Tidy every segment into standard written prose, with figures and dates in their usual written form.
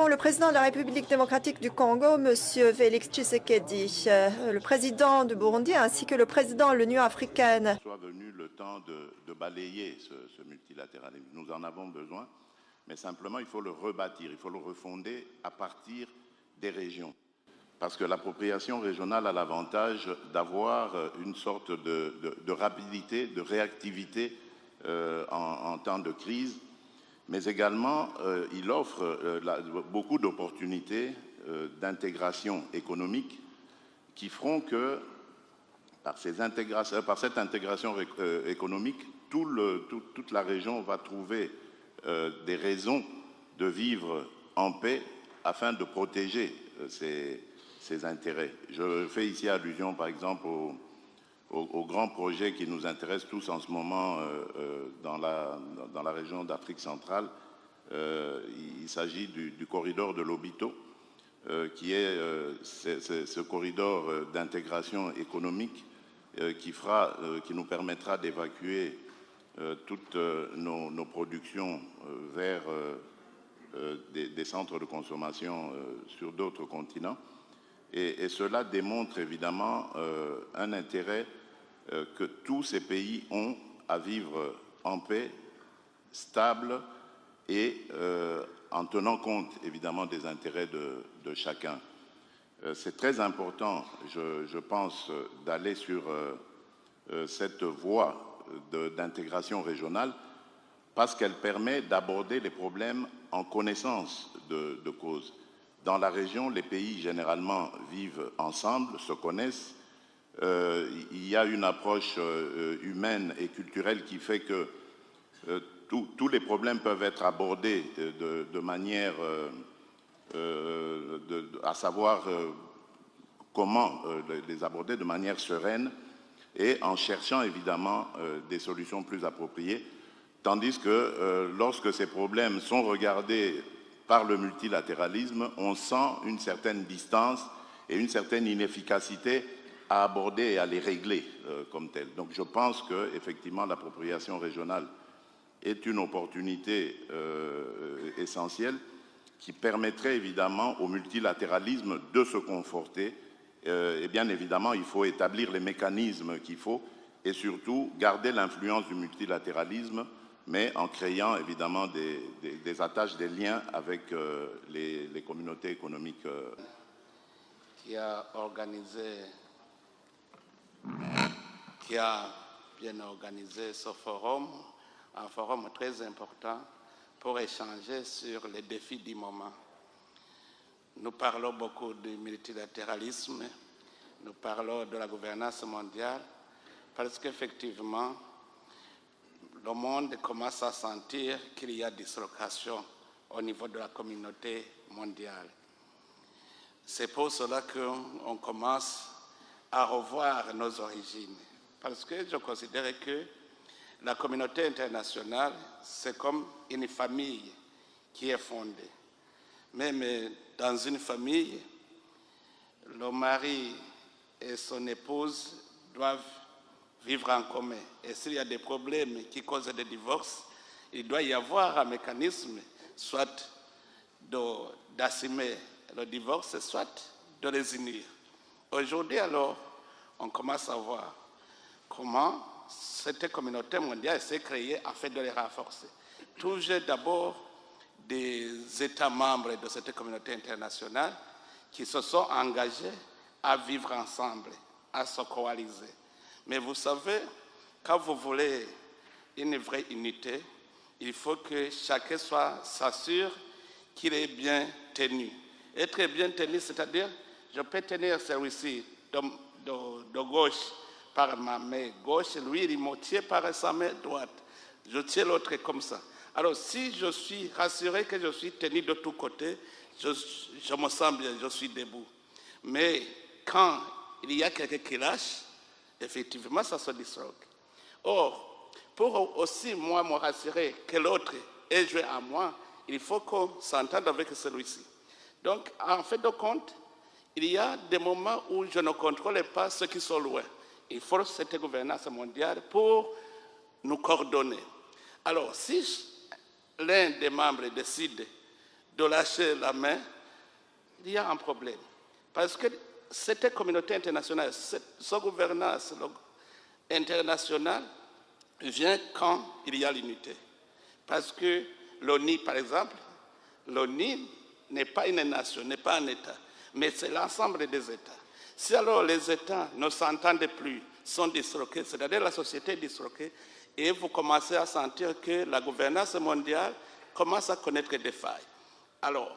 Le président de la République démocratique du Congo, M. Félix Tshisekedi, le président du Burundi ainsi que le président de l'Union africaine. Soit venu le temps de balayer ce multilatéralisme. Nous en avons besoin, mais simplement il faut le rebâtir, il faut le refonder à partir des régions. Parce que l'appropriation régionale a l'avantage d'avoir une sorte de rapidité, de réactivité en temps de crise, mais également il offre beaucoup d'opportunités d'intégration économique qui feront que par cette intégration économique, toute la région va trouver des raisons de vivre en paix afin de protéger ses intérêts. Je fais ici allusion par exemple aux grands projets qui nous intéressent tous en ce moment dans la région d'Afrique centrale. Il s'agit du corridor de Lobito, qui est ce corridor d'intégration économique qui nous permettra d'évacuer toutes nos productions vers des centres de consommation sur d'autres continents. Et cela démontre évidemment un intérêt que tous ces pays ont à vivre en paix, stable et en tenant compte évidemment des intérêts de chacun. C'est très important, je pense, d'aller sur cette voie d'intégration régionale parce qu'elle permet d'aborder les problèmes en connaissance de cause. Dans la région, les pays généralement vivent ensemble, se connaissent. Il y a une approche humaine et culturelle qui fait que tous les problèmes peuvent être abordés de manière à savoir comment les aborder de manière sereine et en cherchant évidemment des solutions plus appropriées. Tandis que lorsque ces problèmes sont regardés par le multilatéralisme, on sent une certaine distance et une certaine inefficacité à aborder et à les régler comme telles. Donc je pense qu'effectivement l'appropriation régionale est une opportunité essentielle qui permettrait évidemment au multilatéralisme de se conforter. Et bien évidemment, il faut établir les mécanismes qu'il faut et surtout garder l'influence du multilatéralisme, mais en créant évidemment des attaches, des liens avec les communautés économiques. Qui a bien organisé ce forum, un forum très important pour échanger sur les défis du moment. Nous parlons beaucoup du multilatéralisme, nous parlons de la gouvernance mondiale, parce qu'effectivement, le monde commence à sentir qu'il y a dislocation au niveau de la communauté mondiale. C'est pour cela qu'on commence à revoir nos origines, parce que je considère que la communauté internationale, c'est comme une famille qui est fondée. Même dans une famille, le mari et son épouse doivent vivre en commun. Et s'il y a des problèmes qui causent des divorces, il doit y avoir un mécanisme, soit d'assumer le divorce, soit de les unir. Aujourd'hui, alors, on commence à voir comment cette communauté mondiale s'est créée afin de les renforcer. Toujours d'abord des États membres de cette communauté internationale qui se sont engagés à vivre ensemble, à se coaliser. Mais vous savez, quand vous voulez une vraie unité, il faut que chacun s'assure qu'il est bien tenu. Être bien tenu, c'est-à-dire, je peux tenir celui-ci de gauche par ma main gauche, lui, il me tient par sa main droite. Je tiens l'autre comme ça. Alors, si je suis rassuré que je suis tenu de tous côtés, je me sens bien, je suis debout. Mais quand il y a quelqu'un qui lâche, effectivement, ça se disloque. Or, pour aussi moi me rassurer que l'autre est joué à moi, il faut qu'on s'entende avec celui-ci. Donc, en fait de compte, il y a des moments où je ne contrôle pas ceux qui sont loin. Il faut cette gouvernance mondiale pour nous coordonner. Alors, si l'un des membres décide de lâcher la main, il y a un problème. Parce que cette communauté internationale, ce gouvernance internationale vient quand il y a l'unité. Parce que l'ONU, par exemple, l'ONU n'est pas une nation, n'est pas un État, mais c'est l'ensemble des États. Si alors les États ne s'entendent plus, sont disloqués, c'est-à-dire la société est disloquée, et vous commencez à sentir que la gouvernance mondiale commence à connaître des failles. Alors,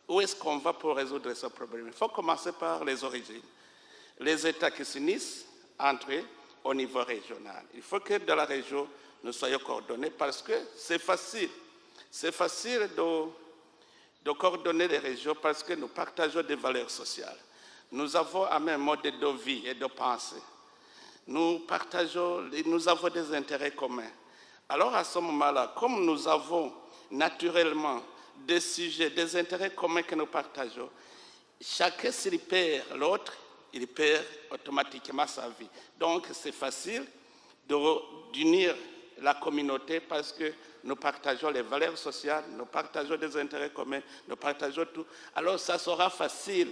où est-ce qu'on va pour résoudre ce problème? Il faut commencer par les origines. Les États qui s'unissent entre eux au niveau régional. Il faut que dans la région, nous soyons coordonnés parce que c'est facile. C'est facile de coordonner les régions parce que nous partageons des valeurs sociales. Nous avons un même mode de vie et de pensée. Nous avons des intérêts communs. Alors à ce moment-là, comme nous avons naturellement des sujets, des intérêts communs que nous partageons, chacun s'il perd l'autre, il perd automatiquement sa vie. Donc c'est facile d'unir la communauté parce que nous partageons les valeurs sociales, nous partageons des intérêts communs, nous partageons tout. Alors ça sera facile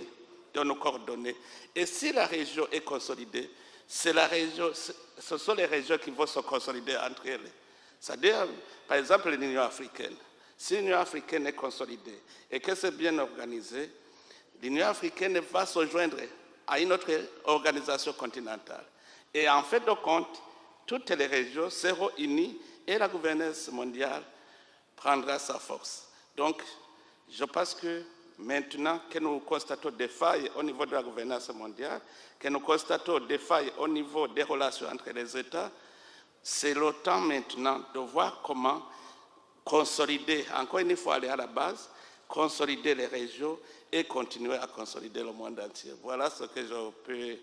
de nous coordonner. Et si la région est consolidée, ce sont les régions qui vont se consolider entre elles. C'est-à-dire, par exemple, l'Union africaine. Si l'Union africaine est consolidée et que c'est bien organisé, l'Union africaine va se joindre à une autre organisation continentale. Et en fait de compte, toutes les régions seront unies et la gouvernance mondiale prendra sa force. Donc, je pense que maintenant que nous constatons des failles au niveau de la gouvernance mondiale, que nous constatons des failles au niveau des relations entre les États, c'est le temps maintenant de voir comment consolider, encore une fois aller à la base, consolider les régions et continuer à consolider le monde entier. Voilà ce que je peux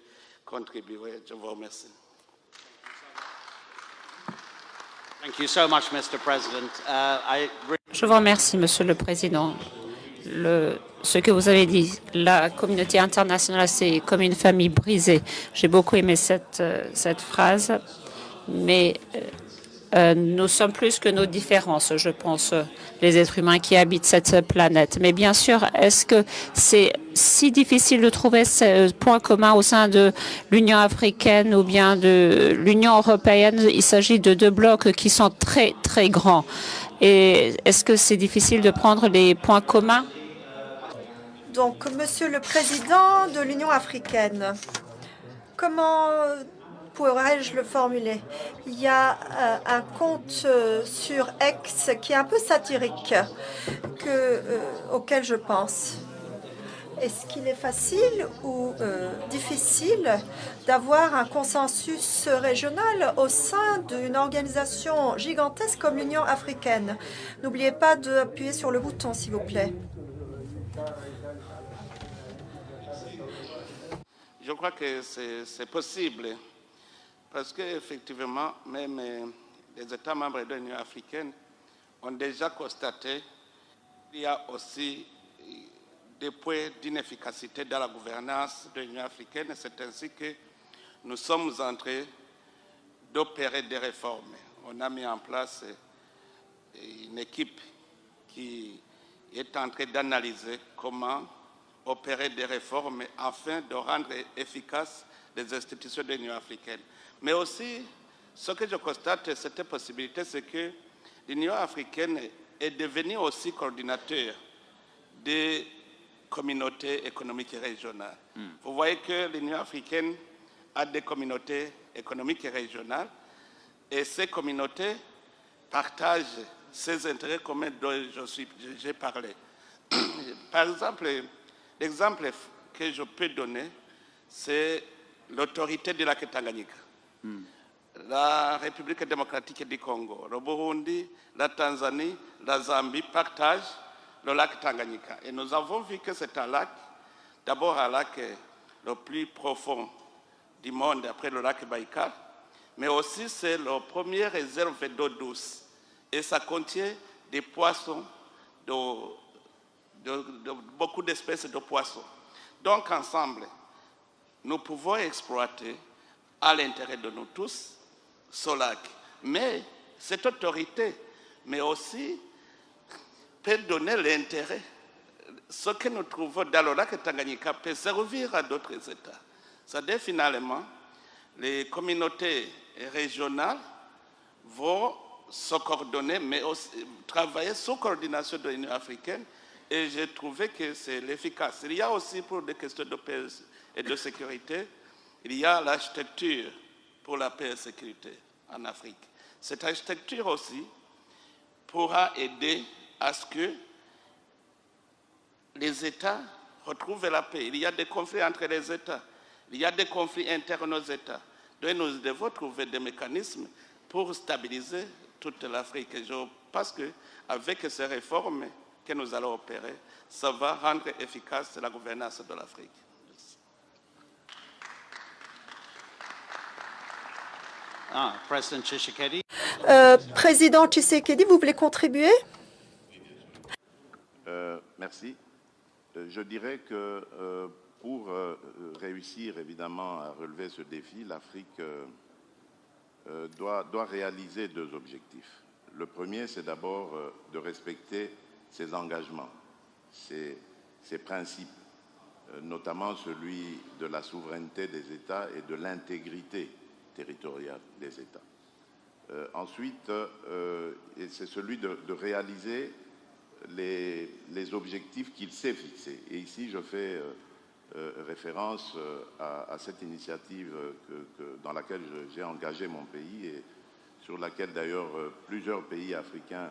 contribuer. Je vous remercie. Thank you so much, Mr. President. Je vous remercie, Monsieur le Président. Ce que vous avez dit, la communauté internationale, c'est comme une famille brisée. J'ai beaucoup aimé cette phrase, mais nous sommes plus que nos différences, je pense, les êtres humains qui habitent cette planète. Mais bien sûr, est-ce que c'est si difficile de trouver ce point commun au sein de l'Union africaine ou bien de l'Union européenne? Il s'agit de deux blocs qui sont très, très grands. Et est-ce que c'est difficile de prendre les points communs? Donc, Monsieur le Président de l'Union africaine, comment pourrais-je le formuler? Il y a un compte sur X qui est un peu satirique auquel je pense. Est-ce qu'il est facile ou difficile d'avoir un consensus régional au sein d'une organisation gigantesque comme l'Union africaine? N'oubliez pas d'appuyer sur le bouton, s'il vous plaît. Je crois que c'est possible. Parce qu'effectivement, même les États membres de l'Union africaine ont déjà constaté qu'il y a aussi des points d'inefficacité dans la gouvernance de l'Union africaine. C'est ainsi que nous sommes en train d'opérer des réformes. On a mis en place une équipe qui est en train d'analyser comment opérer des réformes afin de rendre efficaces les institutions de l'Union africaine. Mais aussi, ce que je constate, cette possibilité, c'est que l'Union africaine est devenue aussi coordinateur des communautés économiques et régionales. Vous voyez que l'Union africaine a des communautés économiques et régionales et ces communautés partagent ces intérêts communs dont j'ai parlé. Par exemple, l'exemple que je peux donner, c'est l'autorité du lac Tanganyika. La République démocratique du Congo, le Burundi, la Tanzanie, la Zambie partagent le lac Tanganyika. Et nous avons vu que c'est un lac, d'abord un lac le plus profond du monde après le lac Baïkal, mais aussi c'est la première réserve d'eau douce. Et ça contient des poissons, beaucoup d'espèces de poissons. Donc ensemble, nous pouvons exploiter à l'intérêt de nous tous ce lac. Mais cette autorité, mais aussi peut donner l'intérêt ce que nous trouvons dans le lac Tanganyika peut servir à d'autres États. C'est-à-dire finalement, les communautés régionales vont se coordonner, mais aussi travailler sous coordination de l'Union africaine. Et j'ai trouvé que c'est l'efficace. Il y a aussi pour des questions de paix et de sécurité, il y a l'architecture pour la paix et la sécurité en Afrique. Cette architecture aussi pourra aider à ce que les États retrouvent la paix. Il y a des conflits entre les États, il y a des conflits internes aux États. Donc nous devons trouver des mécanismes pour stabiliser toute l'Afrique. Je pense qu'avec ces réformes que nous allons opérer, ça va rendre efficace la gouvernance de l'Afrique. President Tshisekedi. Président Tshisekedi, vous voulez contribuer? Merci. Je dirais que pour réussir évidemment à relever ce défi, l'Afrique doit réaliser deux objectifs. Le premier, c'est d'abord de respecter ses engagements, ses principes, notamment celui de la souveraineté des États et de l'intégrité territoriale des États. Ensuite, c'est celui de réaliser les objectifs qu'il s'est fixés. Et ici, je fais référence à cette initiative dans laquelle j'ai engagé mon pays et sur laquelle d'ailleurs plusieurs pays africains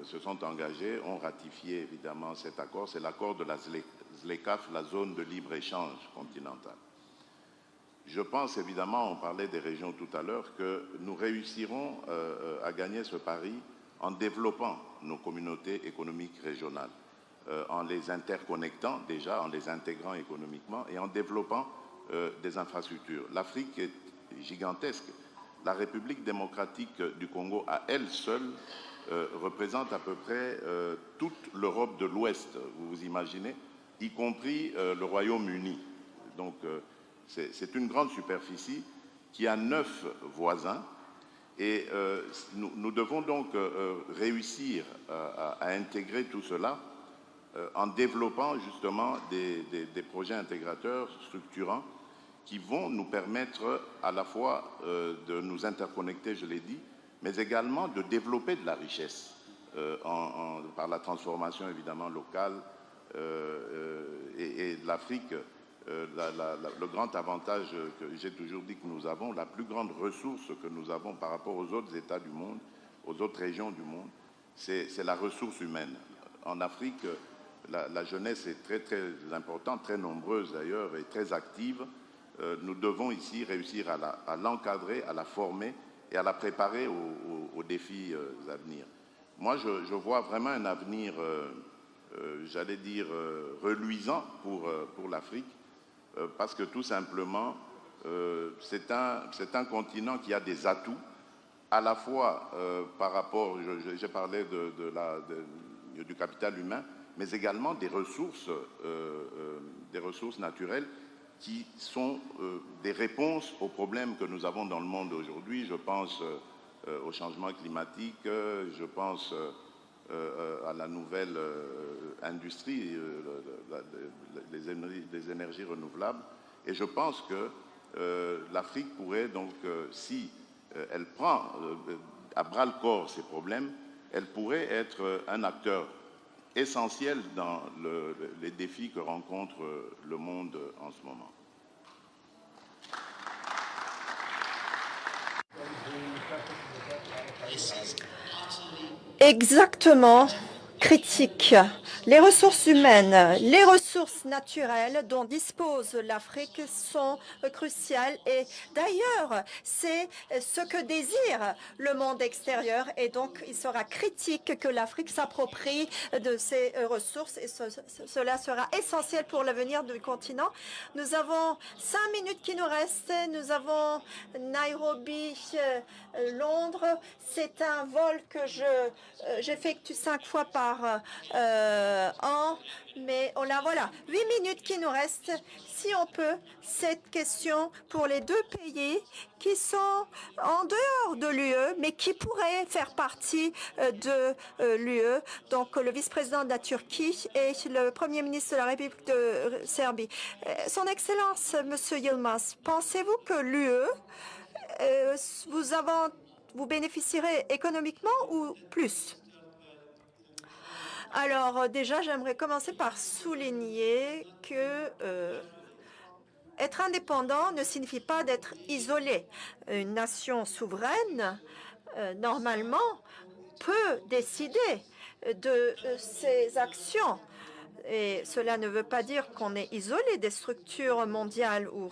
se sont engagés, ont ratifié évidemment cet accord. C'est l'accord de la ZLECAf, la zone de libre-échange continentale. Je pense évidemment, on parlait des régions tout à l'heure, que nous réussirons à gagner ce pari en développant nos communautés économiques régionales, en les interconnectant déjà, en les intégrant économiquement et en développant des infrastructures. L'Afrique est gigantesque. La République démocratique du Congo, à elle seule, représente à peu près toute l'Europe de l'Ouest, vous vous imaginez, y compris le Royaume-Uni. Donc, c'est une grande superficie qui a 9 voisins et nous devons donc réussir à intégrer tout cela en développant justement des projets intégrateurs structurants qui vont nous permettre à la fois de nous interconnecter, je l'ai dit, mais également de développer de la richesse par la transformation évidemment locale et l'Afrique. Le grand avantage que j'ai toujours dit que nous avons, la plus grande ressource que nous avons par rapport aux autres États du monde, aux autres régions du monde, c'est la ressource humaine. En Afrique, la jeunesse est très très importante, très nombreuse d'ailleurs et très active. Nous devons ici réussir à l'encadrer, à la former et à la préparer aux défis à venir. Moi, je vois vraiment un avenir, j'allais dire, reluisant pour l'Afrique, parce que tout simplement, c'est un continent qui a des atouts, à la fois par rapport, j'ai parlé du capital humain, mais également des ressources naturelles qui sont des réponses aux problèmes que nous avons dans le monde aujourd'hui. Je pense au changement climatique, je pense à la nouvelle industrie des énergies renouvelables. Et je pense que l'Afrique pourrait donc, si elle prend à bras-le-corps ces problèmes, elle pourrait être un acteur essentiel dans les défis que rencontre le monde en ce moment. Exactement. Critique. Les ressources humaines, les ressources naturelles dont dispose l'Afrique sont cruciales et d'ailleurs, c'est ce que désire le monde extérieur et donc il sera critique que l'Afrique s'approprie de ces ressources et cela sera essentiel pour l'avenir du continent. Nous avons 5 minutes qui nous restent. Nous avons Nairobi, Londres. C'est un vol que j'effectue 5 fois par mais voilà, 8 minutes qui nous restent. Si on peut, cette question pour les deux pays qui sont en dehors de l'UE, mais qui pourraient faire partie de l'UE, donc le vice-président de la Turquie et le premier ministre de la République de Serbie. Son Excellence, Monsieur Yilmaz, pensez-vous que l'UE, vous bénéficierez économiquement ou plus? Alors déjà, j'aimerais commencer par souligner que être indépendant ne signifie pas d'être isolé. Une nation souveraine, normalement, peut décider de ses actions. Et cela ne veut pas dire qu'on est isolé des structures mondiales ou